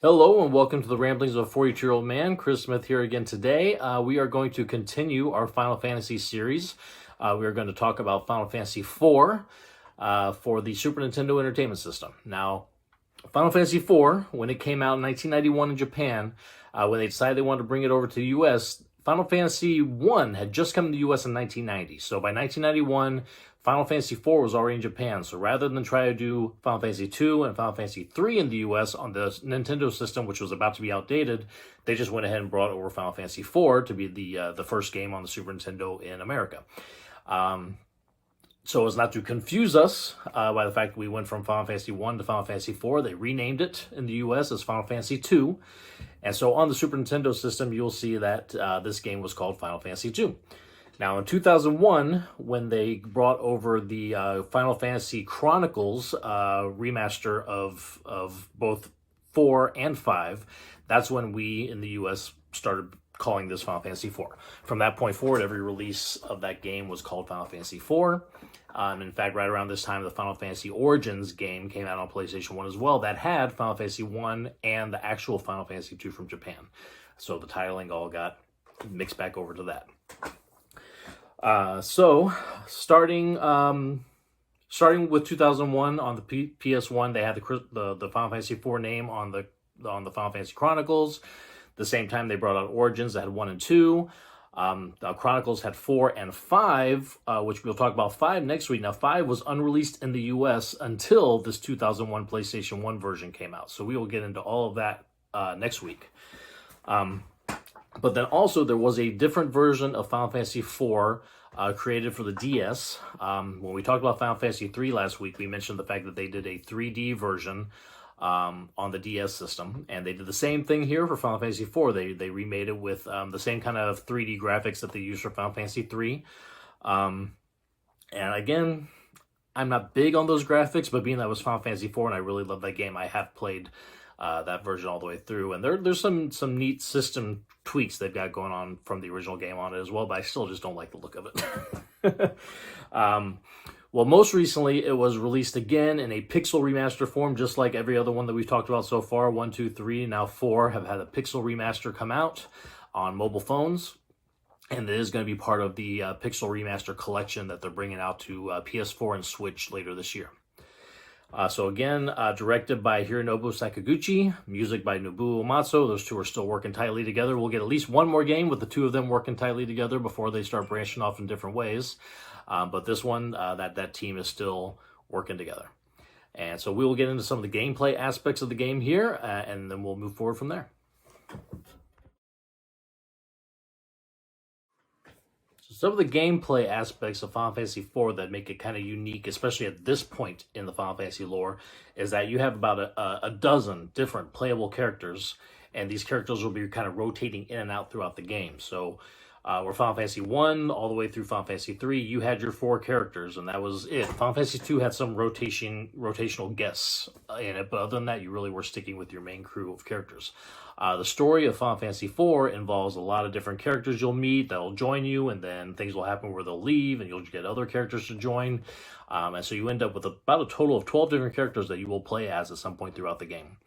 Hello and welcome to the Ramblings of a 42-Year-Old Man. Chris Smith here again today. We are going to continue our Final Fantasy series. We are going to talk about Final Fantasy IV for the Super Nintendo Entertainment System. Now, Final Fantasy IV, when it came out in 1991 in Japan, when they decided they wanted to bring it over to the US, Final Fantasy I had just come to the US in 1990. So by 1991, Final Fantasy IV was already in Japan. So rather than try to do Final Fantasy II and Final Fantasy III in the US on the Nintendo system, which was about to be outdated, they just went ahead and brought over Final Fantasy IV to be the first game on the Super Nintendo in America. So as not to confuse us by the fact that we went from Final Fantasy I to Final Fantasy IV, they renamed it in the US as Final Fantasy II. And so on the Super Nintendo system, you'll see that this game was called Final Fantasy II. Now in 2001, when they brought over the Final Fantasy Chronicles remaster of both 4 and 5, that's when we in the US started calling this Final Fantasy IV. From that point forward, every release of that game was called Final Fantasy IV. In fact, right around this time, the Final Fantasy Origins game came out on PlayStation 1 as well. That had Final Fantasy I and the actual Final Fantasy II from Japan. So the titling all got mixed back over to that. So starting with 2001 on the PS1, they had the Final Fantasy IV name on the Final Fantasy Chronicles. The same time they brought out Origins that had 1 and 2. The Chronicles had 4 and 5, which we'll talk about 5 next week. Now 5 was unreleased in the US until this 2001 PlayStation 1 version came out. So we will get into all of that next week. But then also there was a different version of Final Fantasy IV created for the DS. When we talked about Final Fantasy III last week, we mentioned the fact that they did a 3D version on the DS system, and they did the same thing here for Final Fantasy IV. They remade it with the same kind of 3D graphics that they used for Final Fantasy III. And again, I'm not big on those graphics, but being that was Final Fantasy IV and I really love that game, I have played that version all the way through, and there's some neat system tweaks they've got going on from the original game on it as well, but I still just don't like the look of it. Well, most recently, it was released again in a pixel remaster form, just like every other one that we've talked about so far. 1, 2, 3, now 4 have had a pixel remaster come out on mobile phones, and it is going to be part of the pixel remaster collection that they're bringing out to PS4 and Switch later this year. So again, directed by Hironobu Sakaguchi, music by Nobuo Uematsu. Those two are still working tightly together. We'll get at least one more game with the two of them working tightly together before they start branching off in different ways. But this one, that team is still working together. And so we will get into some of the gameplay aspects of the game here, and then we'll move forward from there. Some of the gameplay aspects of Final Fantasy IV that make it kind of unique, especially at this point in the Final Fantasy lore, is that you have about a dozen different playable characters, and these characters will be kind of rotating in and out throughout the game. So where Final Fantasy I all the way through Final Fantasy III, you had your 4 characters, and that was it. Final Fantasy II had some rotational guests in it, but other than that, you really were sticking with your main crew of characters. The story of Final Fantasy IV involves a lot of different characters you'll meet that'll join you, and then things will happen where they'll leave, and you'll get other characters to join. And so you end up with about a total of 12 different characters that you will play as at some point throughout the game.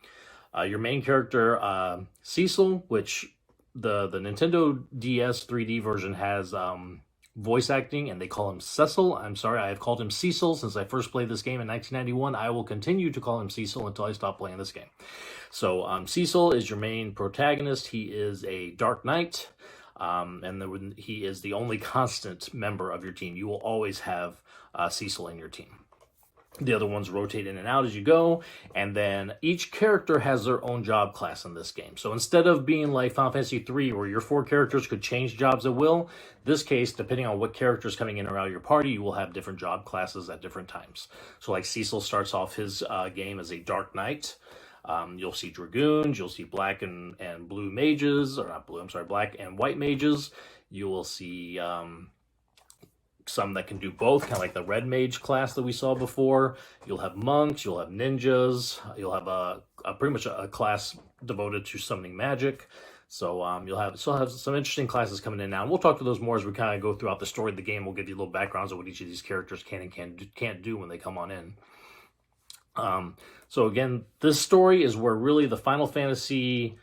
Your main character, Cecil, which the Nintendo DS 3D version has voice acting, and they call him Cecil. I'm sorry, I have called him Cecil since I first played this game in 1991. I will continue to call him Cecil until I stop playing this game. So Cecil is your main protagonist. He is a Dark Knight, and he is the only constant member of your team. You will always have Cecil in your team. The other ones rotate in and out as you go, and then each character has their own job class in this game. So instead of being like Final Fantasy III, where your 4 characters could change jobs at will, this case, depending on what character's coming in or out of your party, you will have different job classes at different times. So like Cecil starts off his game as a Dark Knight. You'll see Dragoons, you'll see black and blue mages, or not blue, I'm sorry, black and white mages. You will see some that can do both, kind of like the red mage class that we saw before. You'll have monks, you'll have ninjas, you'll have pretty much a class devoted to summoning magic. So you'll still have some interesting classes coming in now, and we'll talk to those more as we kind of go throughout the story of the game. We'll give you little backgrounds of what each of these characters can and can't do when they come on in. So again, this story is where really the Final Fantasy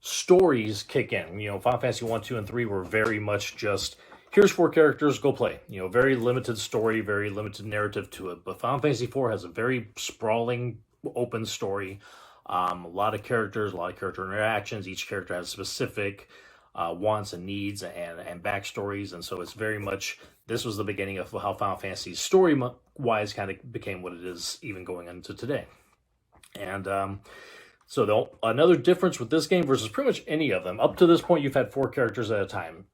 stories kick in. Final Fantasy 1, 2, and 3 were very much just, here's 4 characters, go play. Very limited story, very limited narrative to it. But Final Fantasy 4 has a very sprawling, open story. A lot of characters, a lot of character interactions. Each character has specific wants and needs and backstories. And so it's very much, this was the beginning of how Final Fantasy story-wise kind of became what it is even going into today. And so another difference with this game versus pretty much any of them, up to this point, you've had 4 characters at a time.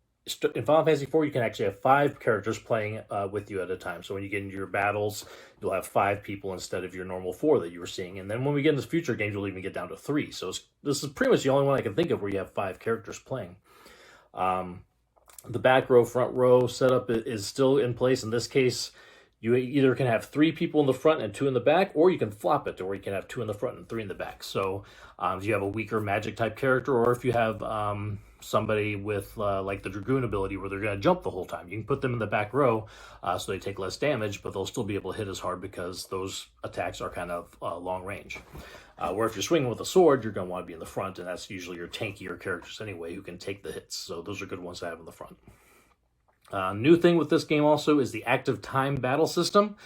In Final Fantasy IV, you can actually have 5 characters playing with you at a time. So when you get into your battles, you'll have 5 people instead of your normal 4 that you were seeing. And then when we get into future games, you'll even get down to 3. So this is pretty much the only one I can think of where you have 5 characters playing. The back row, front row setup is still in place. In this case, you either can have 3 people in the front and 2 in the back, or you can flop it to where you can have 2 in the front and 3 in the back. So if you have a weaker magic type character, or if you have somebody with like the Dragoon ability where they're going to jump the whole time, you can put them in the back row so they take less damage, but they'll still be able to hit as hard because those attacks are kind of long range. Where if you're swinging with a sword, you're going to want to be in the front, and that's usually your tankier characters anyway who can take the hits. So those are good ones to have in the front. New thing with this game also is the active time battle system.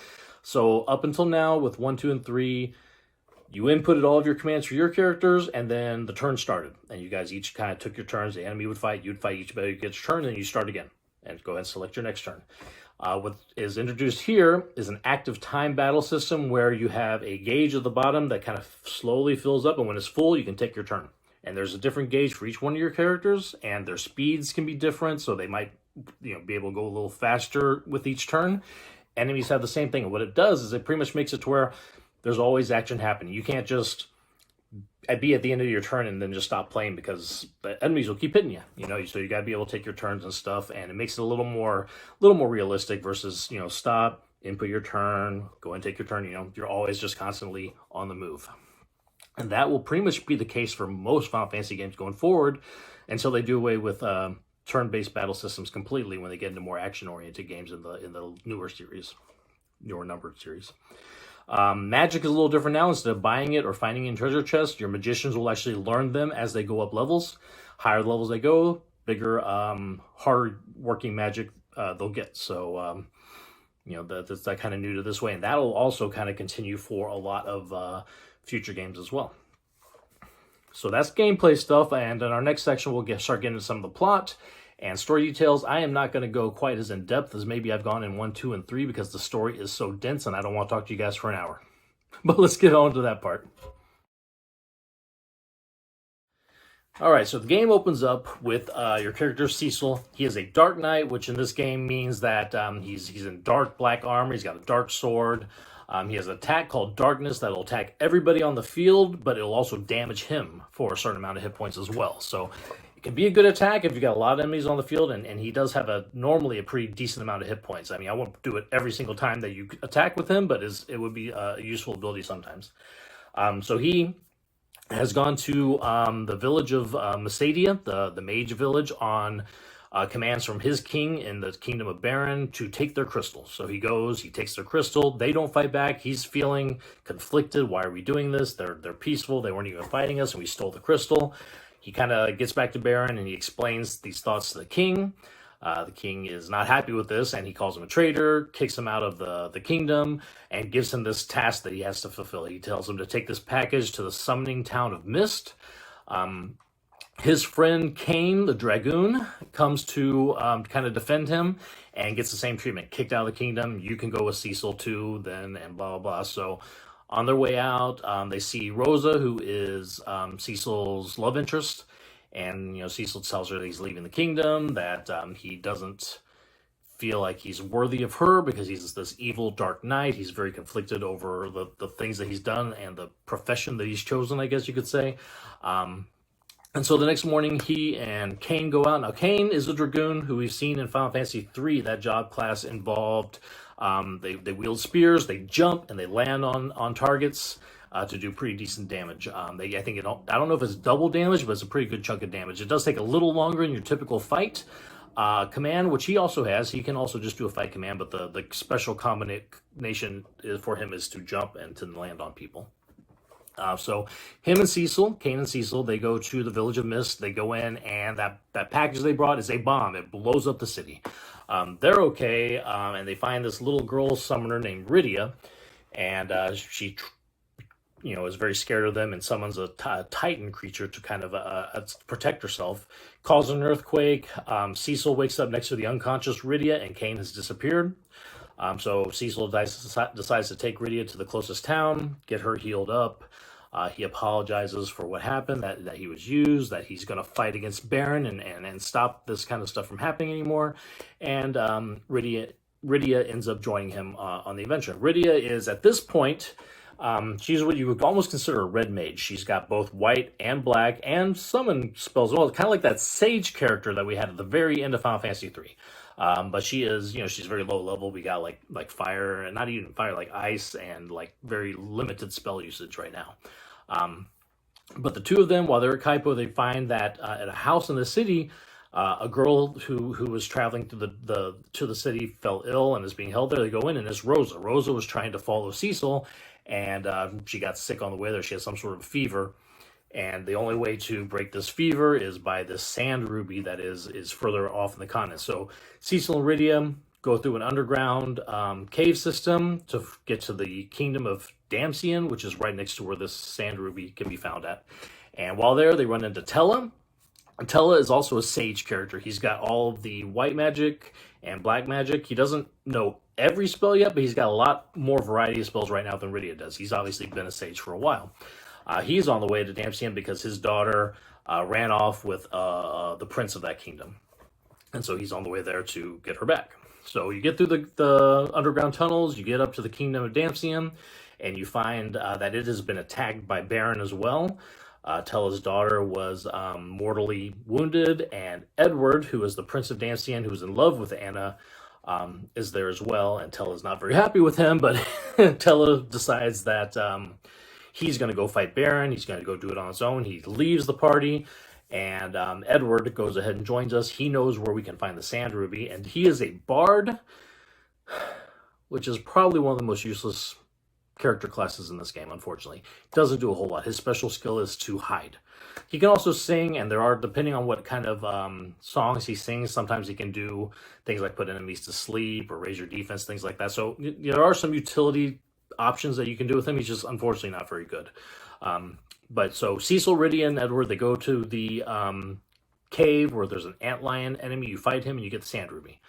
So up until now with 1, 2, and 3, you inputted all of your commands for your characters, and then the turn started. And you guys each kind of took your turns. The enemy would fight, you'd fight, each player gets your turn, and you start again. And go ahead and select your next turn. What is introduced here is an active time battle system where you have a gauge at the bottom that kind of slowly fills up, and when it's full, you can take your turn. And there's a different gauge for each one of your characters, and their speeds can be different, so they might be able to go a little faster with each turn. Enemies have the same thing. And what it does is it pretty much makes it to where there's always action happening. You can't just be at the end of your turn and then just stop playing, because the enemies will keep hitting you. So you got to be able to take your turns and stuff, and it makes it a little more realistic versus stop, input your turn, go and take your turn. You're always just constantly on the move, and that will pretty much be the case for most Final Fantasy games going forward until they do away with turn-based battle systems completely when they get into more action-oriented games in the newer numbered series. Magic is a little different now. Instead of buying it or finding it in treasure chests, your magicians will actually learn them as they go up levels. Higher levels they go, bigger, hard working magic they'll get. So, that's that kind of new to this way. And that'll also kind of continue for a lot of future games as well. So that's gameplay stuff. And in our next section, we'll start getting into some of the plot and story details. I am not going to go quite as in depth as maybe I've gone in 1, 2, and 3 because the story is so dense and I don't want to talk to you guys for an hour. But let's get on to that part. All right, so the game opens up with your character Cecil. He is a Dark Knight, which in this game means that he's in dark black armor. He's got a dark sword. He has an attack called Darkness that'll attack everybody on the field, but it'll also damage him for a certain amount of hit points as well. So it can be a good attack if you've got a lot of enemies on the field, and he does have normally a pretty decent amount of hit points. I mean, I won't do it every single time that you attack with him, but it would be a useful ability sometimes. So he has gone to the village of Masadia, the mage village, on commands from his king in the kingdom of Baron to take their crystal. So he goes, he takes their crystal. They don't fight back. He's feeling conflicted. Why are we doing this? They're peaceful. They weren't even fighting us, and we stole the crystal. He kind of gets back to Baron, and he explains these thoughts to the king. The king is not happy with this, and he calls him a traitor, kicks him out of the kingdom, and gives him this task that he has to fulfill. He tells him to take this package to the summoning town of Mist. His friend Cain, the Dragoon, comes to kind of defend him and gets the same treatment. Kicked out of the kingdom. You can go with Cecil too, then, and blah, blah, blah. So on their way out, they see Rosa, who is Cecil's love interest. And, Cecil tells her that he's leaving the kingdom, that he doesn't feel like he's worthy of her because he's this evil dark knight. He's very conflicted over the things that he's done and the profession that he's chosen, I guess you could say. And so the next morning, he and Cain go out. Now, Cain is a Dragoon who we've seen in Final Fantasy III. That job class involved, they wield spears, they jump, and they land on targets to do pretty decent damage. I don't know if it's double damage, but it's a pretty good chunk of damage. It does take a little longer in your typical fight, Command, which he also has. He can also just do a fight command, but the special combination for him is to jump and to land on people. So him and Cecil, Kane and Cecil, they go to the Village of Mist. They go in, and that package they brought is a bomb. It blows up the city. They're okay, and they find this little girl summoner named Rydia, and she, is very scared of them and summons a Titan creature to kind of protect herself. Causes an earthquake. Cecil wakes up next to the unconscious Rydia, and Kane has disappeared. So Cecil decides to take Rydia to the closest town, get her healed up. He apologizes for what happened, that he was used, that he's going to fight against Baron and stop this kind of stuff from happening anymore. And Rydia ends up joining him on the adventure. Rydia is, at this point, she's what you would almost consider a red mage. She's got both white and black and summon spells as well. Kind of like that sage character that we had at the very end of Final Fantasy III. But she is, she's very low level. We got like fire, and not even fire, like ice, and like very limited spell usage right now. But the two of them, while they're at Kaipo, they find that at a house in the city, a girl who was traveling to the city fell ill and is being held there. They go in, and it's Rosa. Rosa was trying to follow Cecil, and she got sick on the way there. She has some sort of fever. And the only way to break this fever is by this sand ruby that is further off in the continent. So Cecil and Rydia go through an underground cave system to get to the kingdom of Damcyan, which is right next to where this sand ruby can be found at. And while there, they run into Tella. And Tella is also a sage character. He's got all of the white magic and black magic. He doesn't know every spell yet, but he's got a lot more variety of spells right now than Rydia does. He's obviously been a sage for a while. He's on the way to Damcyan because his daughter ran off with the prince of that kingdom. And so he's on the way there to get her back. So you get through the underground tunnels, you get up to the kingdom of Damcyan, and you find that it has been attacked by Baron as well. Tella's daughter was mortally wounded, and Edward, who is the prince of Damcyan, who is in love with Anna, is there as well. And Tella's not very happy with him, but Tella decides that he's going to go fight Baron. He's going to go do it on his own. He leaves the party, and Edward goes ahead and joins us. He knows where we can find the Sand Ruby, and he is a bard, which is probably one of the most useless character classes in this game, unfortunately. Doesn't do a whole lot. His special skill is to hide. He can also sing, and there are, depending on what kind of songs he sings, sometimes he can do things like put enemies to sleep or raise your defense, things like that. So there are some utility options that you can do with him. He's just unfortunately not very good. But so Cecil, Rydia, and Edward, they go to the cave where there's an antlion enemy. You fight him and you get the Sand Ruby.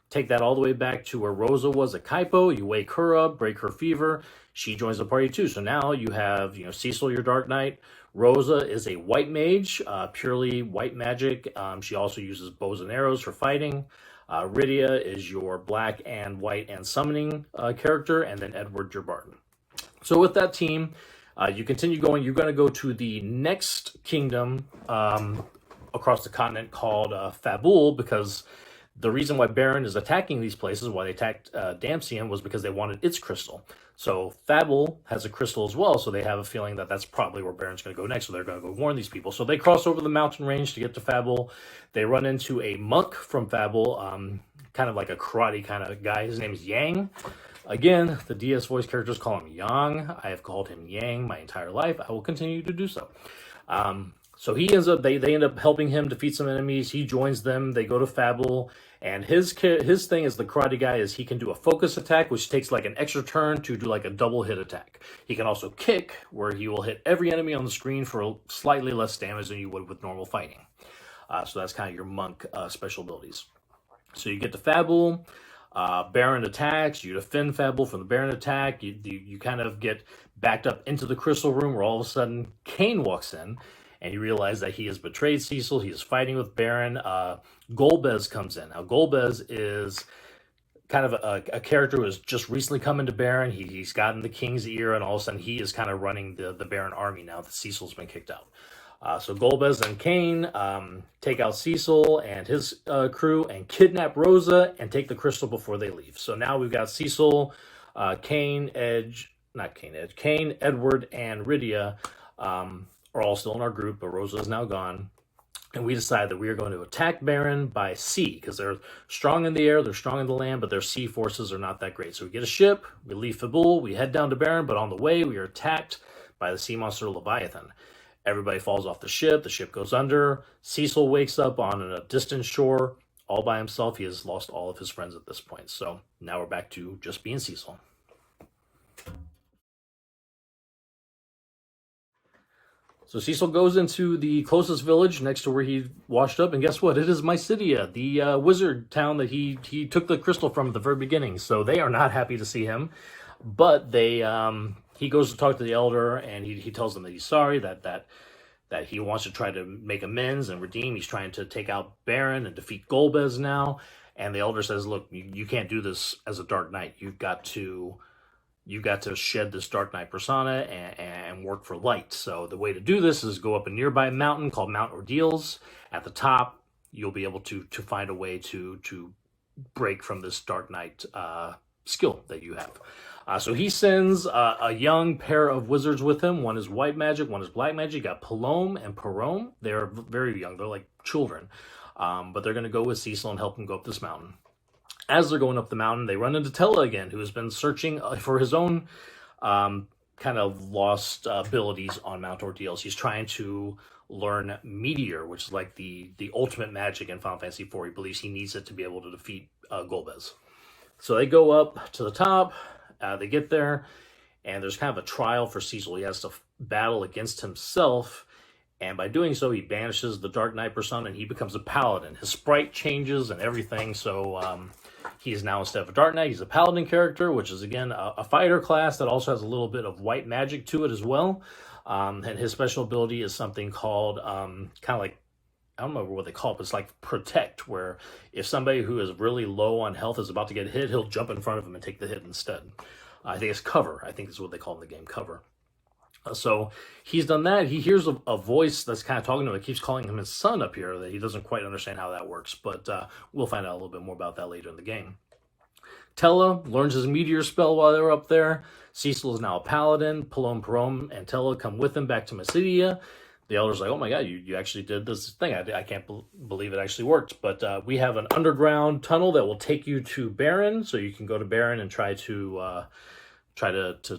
Take that all the way back to where Rosa was at Kaipo. You wake her up, break her fever. She joins the party too. So now you have, Cecil, your Dark Knight. Rosa is a white mage, purely white magic. She also uses bows and arrows for fighting. Rydia is your black and white and summoning character, and then Edward, your bard. So with that team, you continue going. You're going to go to the next kingdom across the continent called Fabul, because the reason why Baron is attacking these places, why they attacked Damcyan, was because they wanted its crystal. So Fabul has a crystal as well, so they have a feeling that that's probably where Baron's going to go next, so they're going to go warn these people. So they cross over the mountain range to get to Fabul. They run into a monk from Fabul, kind of like a karate kind of guy. His name is Yang. Again, the DS voice characters call him Yang. I have called him Yang my entire life. I will continue to do so. So he ends up, they end up helping him defeat some enemies. He joins them. They go to Fabul, and his thing as the karate guy is he can do a focus attack, which takes like an extra turn to do like a double hit attack. He can also kick, where he will hit every enemy on the screen for slightly less damage than you would with normal fighting. So that's kind of your monk special abilities. So you get to Fabul. Baron attacks. You defend Fabul from the Baron attack. You kind of get backed up into the crystal room, where all of a sudden Kane walks in. And you realize that he has betrayed Cecil. He is fighting with Baron. Golbez comes in. Now, Golbez is kind of a character who has just recently come into Baron. He's gotten the king's ear, and all of a sudden he is kind of running the Baron army now that Cecil's been kicked out. So Golbez and Kane take out Cecil and his crew and kidnap Rosa and take the crystal before they leave. So now we've got Cecil, Kane, Edward, and Rydia are all still in our group, but Rosa is now gone. and we decide that we are going to attack Baron by sea, because they're strong in the air, they're strong in the land, but their sea forces are not that great. So we get a ship, we leave Fabul, we head down to Baron, but on the way we are attacked by the sea monster Leviathan. Everybody falls off the ship goes under, Cecil wakes up on a distant shore, all by himself. He has lost all of his friends at this point. So now we're back to just being Cecil. So Cecil goes into the closest village next to where he washed up, and guess what? It is Mysidia, the wizard town that he took the crystal from at the very beginning. So they are not happy to see him, but he goes to talk to the elder, and he tells them that he's sorry, that he wants to try to make amends and redeem. He's trying to take out Baron and defeat Golbez now. And the elder says, look, you can't do this as a Dark Knight. You've got to shed this Dark Knight persona and work for light. So the way to do this is go up a nearby mountain called Mount Ordeals. At the top, you'll be able to find a way to break from this Dark Knight skill that you have. So he sends a young pair of wizards with him. One is white magic, one is black magic. You got Palom and Parom. They're very young. They're like children. But they're going to go with Cecil and help him go up this mountain. As they're going up the mountain, they run into Tella again, who has been searching for his own kind of lost abilities on Mount Ordeals. He's trying to learn Meteor, which is like the ultimate magic in Final Fantasy IV. He believes he needs it to be able to defeat Golbez. So they go up to the top. They get there, and there's kind of a trial for Cecil. He has to battle against himself, and by doing so, he banishes the Dark Knight persona, and he becomes a paladin. His sprite changes and everything, so he is now, instead of a Dark Knight, he's a paladin character, which is, again, a fighter class that also has a little bit of white magic to it as well. And his special ability is something called kind of like, I don't remember what they call it, but it's like Protect, where if somebody who is really low on health is about to get hit, he'll jump in front of him and take the hit instead. I think it's Cover. I think is what they call it in the game, Cover. So he's done that. He hears a voice that's kind of talking to him. It keeps calling him his son up here, that he doesn't quite understand how that works. But we'll find out a little bit more about that later in the game. Tella learns his Meteor spell while they're up there. Cecil is now a paladin. Parom and Tella come with him back to Mysidia. The elder's like, oh my god, you actually did this thing. I can't believe it actually worked. But we have an underground tunnel that will take you to Baron, so you can go to Baron and try to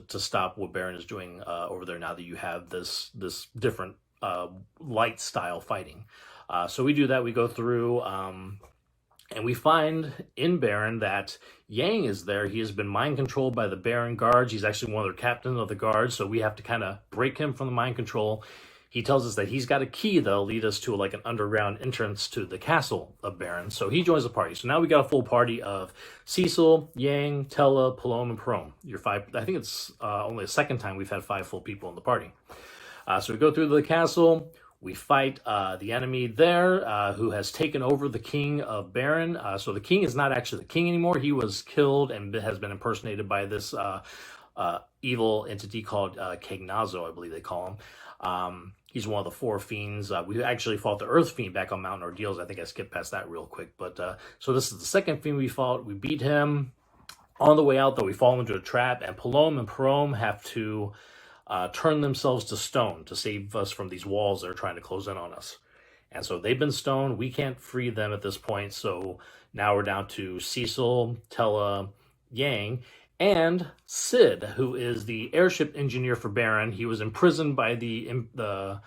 stop what Baron is doing over there now that you have this different light style fighting. So we do that. We go through, and we find in Baron that Yang is there. He has been mind controlled by the Baron guards. He's actually one of the captains of the guards, so we have to kind of break him from the mind control. He tells us that he's got a key that'll lead us to like an underground entrance to the castle of Baron. So he joins the party. So now we got a full party of Cecil, Yang, Tella, Palom, and Parom. Your five. I think it's only the second time we've had 5 full people in the party. So we go through the castle. We fight the enemy there, who has taken over the king of Baron. So the king is not actually the king anymore. He was killed and has been impersonated by this evil entity called Kegnazo, I believe they call him. He's one of the 4 fiends. We actually fought the Earth Fiend back on Mount Ordeals. I think I skipped past that real quick. But so this is the second fiend we fought. We beat him. On the way out, though, we fall into a trap, and Palom and Parom have to turn themselves to stone to save us from these walls that are trying to close in on us. And so they've been stoned. We can't free them at this point. So now we're down to Cecil, Tella, Yang, and Sid, who is the airship engineer for Baron. He was imprisoned by the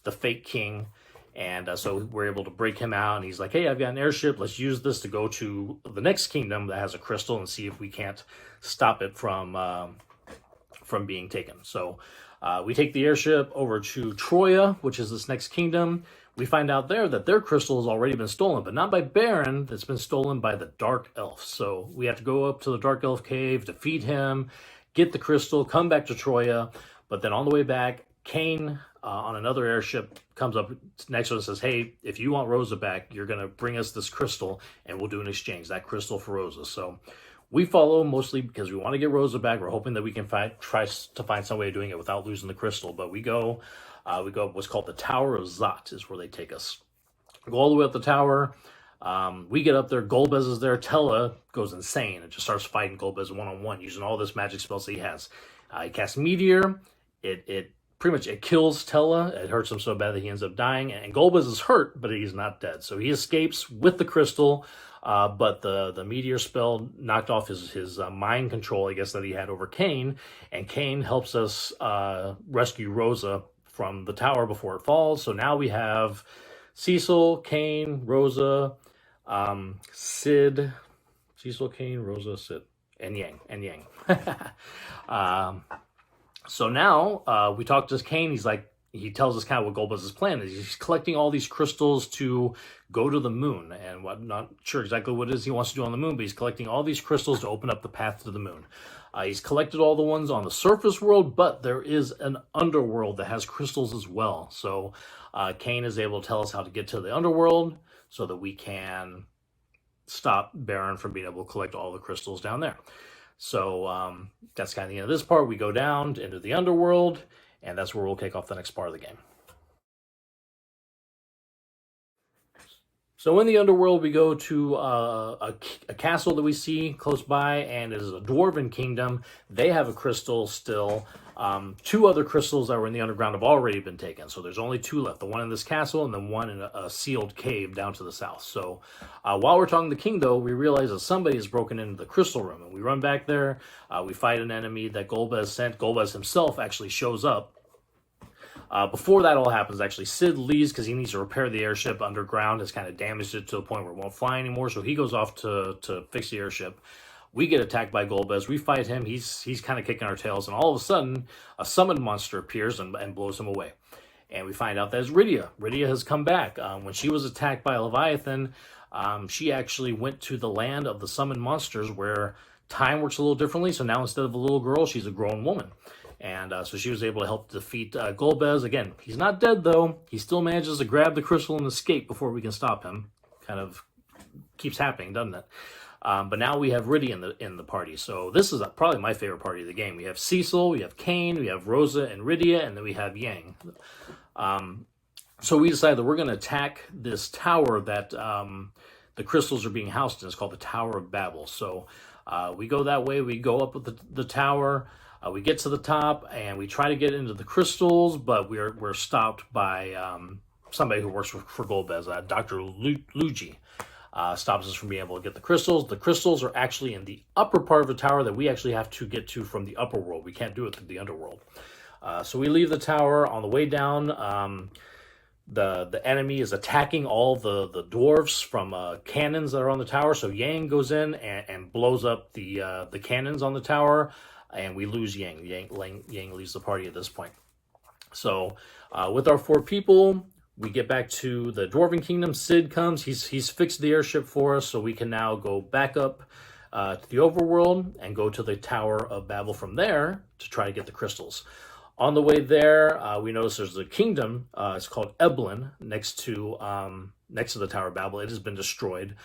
fake king, and so we're able to break him out. And he's like, "Hey, I've got an airship. Let's use this to go to the next kingdom that has a crystal and see if we can't stop it from being taken." So we take the airship over to Troya, which is this next kingdom. We find out there that their crystal has already been stolen, but not by Baron. It's been stolen by the Dark Elf. So we have to go up to the Dark Elf cave, defeat him, get the crystal, come back to Troya. But then on the way back, Kane on another airship comes up next to us and says, "Hey, if you want Rosa back, you're going to bring us this crystal and we'll do an exchange, that crystal for Rosa." So we follow mostly because we want to get Rosa back. We're hoping that we can try to find some way of doing it without losing the crystal. But we go what's called the Tower of Zot is where they take us. Go all the way up the tower. We get up there. Golbez is there. Tella goes insane and just starts fighting Golbez one-on-one using all this magic spells that he has. He casts Meteor. It pretty much it kills Tella. It hurts him so bad that he ends up dying. And Golbez is hurt, but he's not dead. So he escapes with the crystal, but the meteor spell knocked off his mind control, I guess, that he had over Kane. And Kane helps us rescue Rosa from the tower before it falls. So now we have Cecil, Kane, Rosa, Sid, Cecil, Kane, Rosa, Sid, and Yang. So now we talk to Kane. He tells us kind of what Golbez's plan is. He's collecting all these crystals to go to the moon, and I'm not sure exactly what it is he wants to do on the moon, but he's collecting all these crystals to open up the path to the moon. He's collected all the ones on the surface world, but there is an underworld that has crystals as well. So Kane is able to tell us how to get to the underworld so that we can stop Baron from being able to collect all the crystals down there. So that's kind of the end of this part. We go down into the underworld, and that's where we'll kick off the next part of the game. So in the underworld, we go to a castle that we see close by, and it is a dwarven kingdom. They have a crystal still. 2 other crystals that were in the underground have already been taken. So there's only 2 left. The one in this castle and then one in a sealed cave down to the south. So while we're talking to the king, though, we realize that somebody has broken into the crystal room. And we run back there. We fight an enemy that Golbez sent. Golbez himself actually shows up. Before that all happens, actually, Sid leaves because he needs to repair the airship underground. Has kind of damaged it to the point where it won't fly anymore. So he goes off to fix the airship. We get attacked by Golbez. We fight him. He's kind of kicking our tails. And all of a sudden, a summoned monster appears and blows him away. And we find out that it's Rydia. Rydia has come back. When she was attacked by Leviathan, she actually went to the land of the summoned monsters where time works a little differently. So now instead of a little girl, she's a grown woman. And so she was able to help defeat Golbez. Again, he's not dead, though. He still manages to grab the crystal and escape before we can stop him. Kind of keeps happening, doesn't it? But now we have Rydia in the party. So this is probably my favorite party of the game. We have Cecil, we have Kane, we have Rosa and Rydia, and then we have Yang. So we decided that we're going to attack this tower that the crystals are being housed in. It's called the Tower of Babel. So we go that way. We go up with the tower. We get to the top, and we try to get into the crystals, but we're stopped by somebody who works for Golbez, Dr. Luigi. Stops us from being able to get the crystals. The crystals are actually in the upper part of the tower that we actually have to get to from the upper world. We can't do it through the underworld. So we leave the tower. On the way down, the enemy is attacking all the dwarves from cannons that are on the tower. So Yang goes in and blows up the cannons on the tower, and we lose Yang. Yang leaves the party at this point. So with our 4 people, we get back to the Dwarven Kingdom. Sid comes. He's fixed the airship for us, so we can now go back up to the overworld and go to the Tower of Babel from there to try to get the crystals. On the way there, we notice there's a kingdom. It's called Eblin, next to the Tower of Babel. It has been destroyed.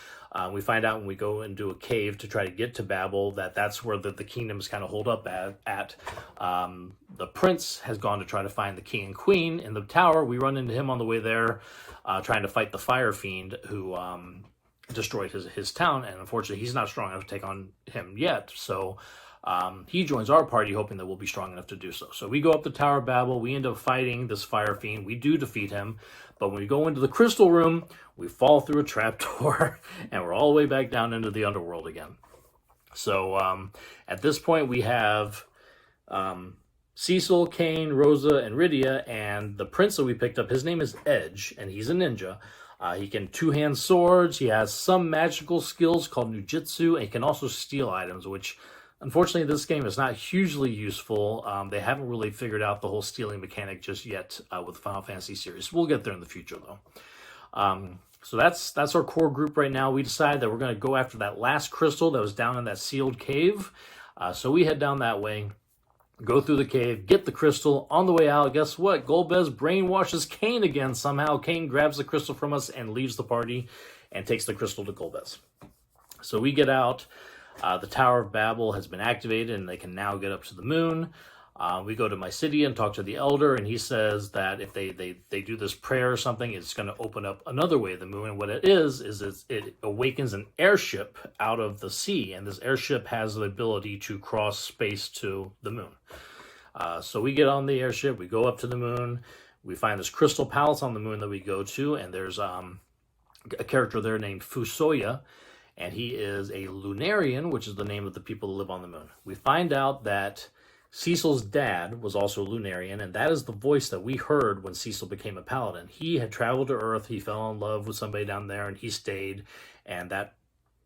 We find out when we go into a cave to try to get to Babel that's where the kingdom is kind of holed up at. The prince has gone to try to find the king and queen in the tower. We run into him on the way there, trying to fight the fire fiend who destroyed his town. And unfortunately, he's not strong enough to take on him yet. So he joins our party, hoping that we'll be strong enough to do so. So we go up the Tower of Babel. We end up fighting this fire fiend. We do defeat him. But when we go into the crystal room, we fall through a trapdoor, and we're all the way back down into the underworld again. So at this point, we have Cecil, Kane, Rosa, and Rydia, and the prince that we picked up, his name is Edge, and he's a ninja. He can two-hand swords. He has some magical skills called Nujitsu, and he can also steal items, which unfortunately this game is not hugely useful. They haven't really figured out the whole stealing mechanic just yet with the Final Fantasy series. We'll get there in the future, though. So that's our core group right now. We decided that we're going to go after that last crystal that was down in that sealed cave. So we head down that way, go through the cave, get the crystal. On the way out, guess what? Golbez brainwashes Kane again. Somehow Kane grabs the crystal from us and leaves the party and takes the crystal to Golbez. So we get out. The Tower of Babel has been activated, and they can now get up to the moon. We go to my city and talk to the elder, and he says that if they do this prayer or something, it's going to open up another way of the moon. And what it is it awakens an airship out of the sea, and this airship has the ability to cross space to the moon. So we get on the airship, we go up to the moon, we find this crystal palace on the moon that we go to, and there's a character there named Fusoya, and he is a Lunarian, which is the name of the people that live on the moon. We find out that Cecil's dad was also Lunarian, and that is the voice that we heard when Cecil became a paladin. He had traveled to Earth, he fell in love with somebody down there, and he stayed, and that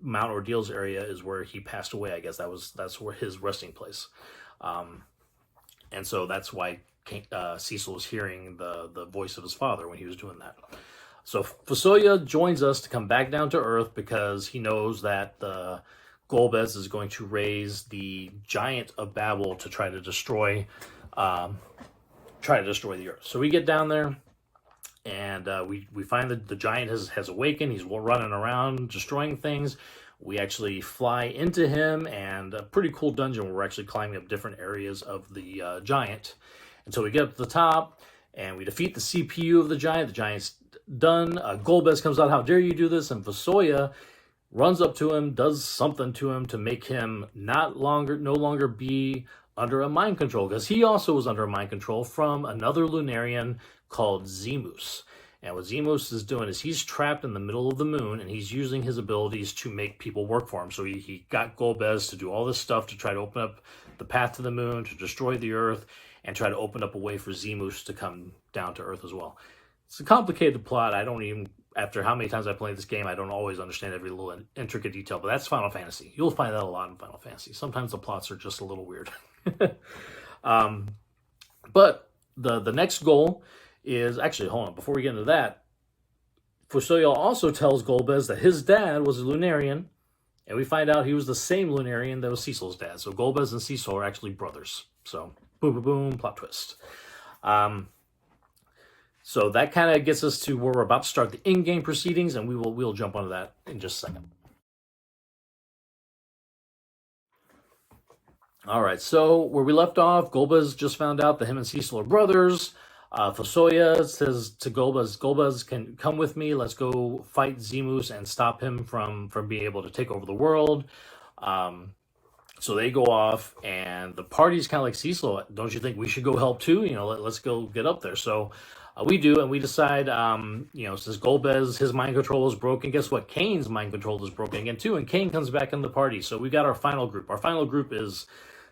Mount Ordeals area is where he passed away. I guess that's where his resting place. And so that's why Cecil was hearing the voice of his father when he was doing that. So Fusoya joins us to come back down to Earth because he knows that Golbez is going to raise the giant of Babel to try to destroy the Earth. So we get down there, and we find that the giant has awakened. He's running around destroying things. We actually fly into him, and a pretty cool dungeon where we're actually climbing up different areas of the giant. And so we get up to the top, and we defeat the CPU of the giant. The giant's done. Golbez comes out, "How dare you do this?" And Fusoya runs up to him, does something to him to make him no longer be under a mind control, because he also was under a mind control from another Lunarian called Zemus. And what Zemus is doing is he's trapped in the middle of the moon, and he's using his abilities to make people work for him. So he got Golbez to do all this stuff to try to open up the path to the moon, to destroy the Earth, and try to open up a way for Zemus to come down to Earth as well. It's a complicated plot. After how many times I played this game, I don't always understand every little intricate detail, but that's Final Fantasy. You'll find that a lot in Final Fantasy. Sometimes the plots are just a little weird. But the next goal is, actually, hold on, before we get into that, Fusoya also tells Golbez that his dad was a Lunarian, and we find out he was the same Lunarian that was Cecil's dad. So Golbez and Cecil are actually brothers. So boom, boom, boom, plot twist. So that kind of gets us to where we're about to start the in-game proceedings, and we'll jump onto that in just a second. All right, so where we left off, Golbez just found out that him and Cecil are brothers. Fusoya says to Golbez can come with me. Let's go fight Zemus and stop him from being able to take over the world. So they go off, and the party's kind of like, Cecil, don't you think we should go help too? Let's go get up there. So we do, and we decide, since Golbez, his mind control is broken, guess what? Kane's mind control is broken again too, and Kane comes back in the party. So we got our final group. Our final group is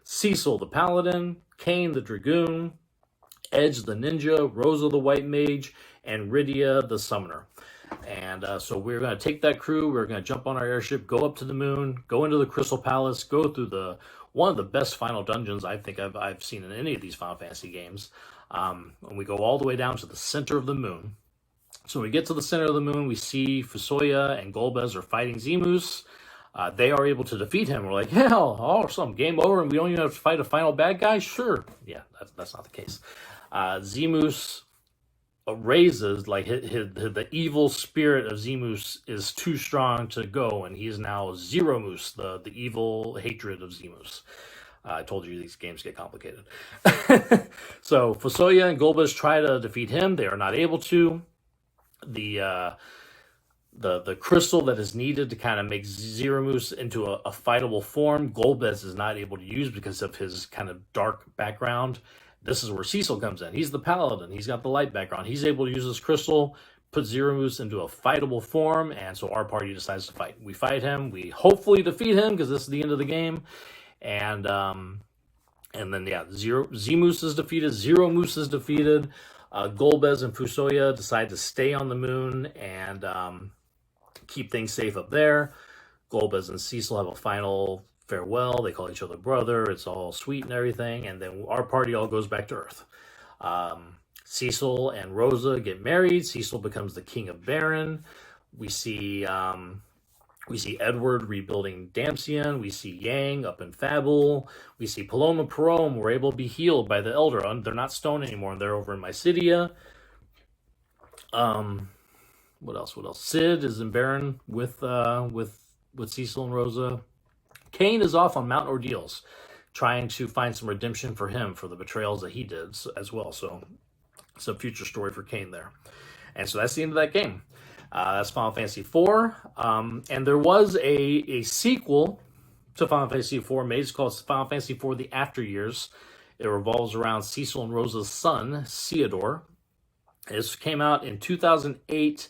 Cecil the Paladin, Kane the Dragoon, Edge the Ninja, Rosa the White Mage, and Rydia the Summoner. And so we're going to take that crew, we're going to jump on our airship, go up to the moon, go into the Crystal Palace, go through one of the best final dungeons I think I've seen in any of these Final Fantasy games. And we go all the way down to the center of the moon. So when we get to the center of the moon, we see Fusoya and Golbez are fighting Zemus. They are able to defeat him. We're like, hell, awesome, game over, and we don't even have to fight a final bad guy? Sure. Yeah, that's not the case. Zemus raises, like, the evil spirit of Zemus is too strong to go, and he is now Zeromus, the evil hatred of Zemus. I told you these games get complicated. So Fusoya and Golbez try to defeat him. They are not able to. The crystal that is needed to kind of make Zeromus into a fightable form, Golbez is not able to use because of his kind of dark background. This is where Cecil comes in. He's the paladin. He's got the light background. He's able to use this crystal, put Zeromus into a fightable form, and so our party decides to fight. We fight him. We hopefully defeat him because this is the end of the game. And then, yeah, Zemus is defeated. Zeromus is defeated. Golbez and Fusoya decide to stay on the moon and keep things safe up there. Golbez and Cecil have a final farewell. They call each other brother. It's all sweet and everything. And then our party all goes back to Earth. Cecil and Rosa get married. Cecil becomes the king of Baron. We see Edward rebuilding Damcian. We see Yang up in Fabul. We see Paloma Parome were able to be healed by the Elder. They're not stone anymore. They're over in Mysidia. What else? Cid is in Baron with Cecil and Rosa. Kane is off on Mount Ordeals, trying to find some redemption for him for the betrayals that he did as well. So it's a future story for Kane there. And so that's the end of that game. That's Final Fantasy IV. And there was a sequel to Final Fantasy IV made. It's called Final Fantasy IV The After Years. It revolves around Cecil and Rosa's son, Theodore. This came out in 2008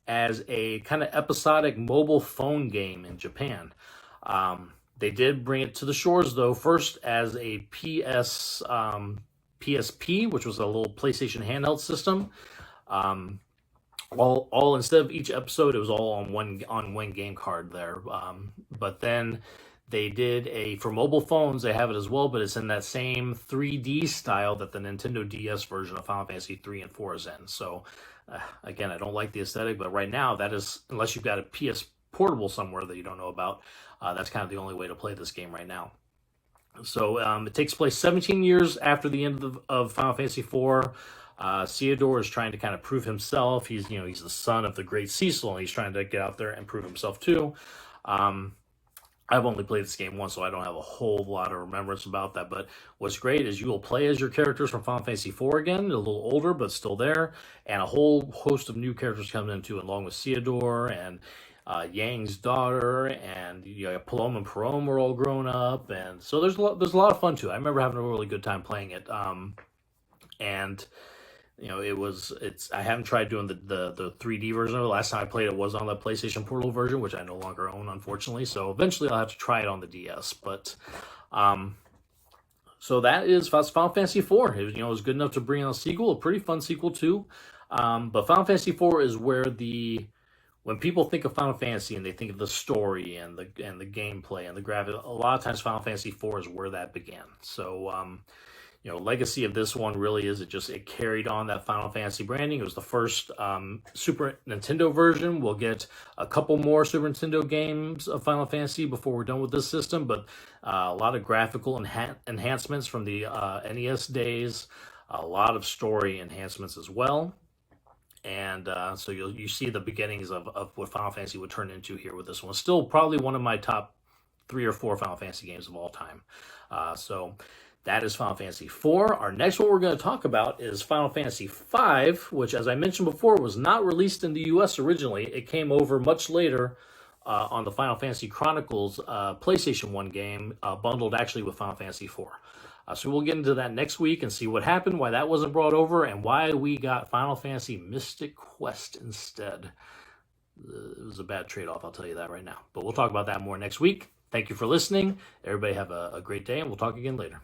as a kind of episodic mobile phone game in Japan. They did bring it to the shores, though, first as a PSP, which was a little PlayStation handheld system. All instead of each episode, it was all on one game card there. But then they did for mobile phones, they have it as well, but it's in that same 3D style that the Nintendo DS version of Final Fantasy 3 and 4 is in. So, again, I don't like the aesthetic, but right now, that is, unless you've got a PS Portable somewhere that you don't know about, that's kind of the only way to play this game right now. So, it takes place 17 years after the end of Final Fantasy 4. Theodore is trying to kind of prove himself. He's the son of the great Cecil, and he's trying to get out there and prove himself too. I've only played this game once, so I don't have a whole lot of remembrance about that. But what's great is you will play as your characters from Final Fantasy IV again, a little older, but still there, and a whole host of new characters coming in too, along with Theodore and Yang's daughter, and Paloma and Parome are all grown up, and so there's a lot of fun too. I remember having a really good time playing it, and I haven't tried doing the 3D version of it. Last time I played it was on the PlayStation Portable version, which I no longer own, unfortunately. So eventually I'll have to try it on the DS. But so that is Final Fantasy IV. It was good enough to bring out a sequel, a pretty fun sequel too. But Final Fantasy IV is where when people think of Final Fantasy and they think of the story and the gameplay and the graphics, a lot of times Final Fantasy IV is where that began. So legacy of this one really is it carried on that Final Fantasy branding. It was the first Super Nintendo version. We'll get a couple more Super Nintendo games of Final Fantasy before we're done with this system, but a lot of graphical enhancements from the NES days, a lot of story enhancements as well. And so you see the beginnings of what Final Fantasy would turn into here with this one. Still probably one of my top 3 or 4 Final Fantasy games of all time. So that is Final Fantasy IV. Our next one we're going to talk about is Final Fantasy V, which, as I mentioned before, was not released in the US originally. It came over much later on the Final Fantasy Chronicles PlayStation 1 game, bundled actually with Final Fantasy IV. So we'll get into that next week and see what happened, why that wasn't brought over, and why we got Final Fantasy Mystic Quest instead. It was a bad trade-off, I'll tell you that right now. But we'll talk about that more next week. Thank you for listening. Everybody have a great day, and we'll talk again later.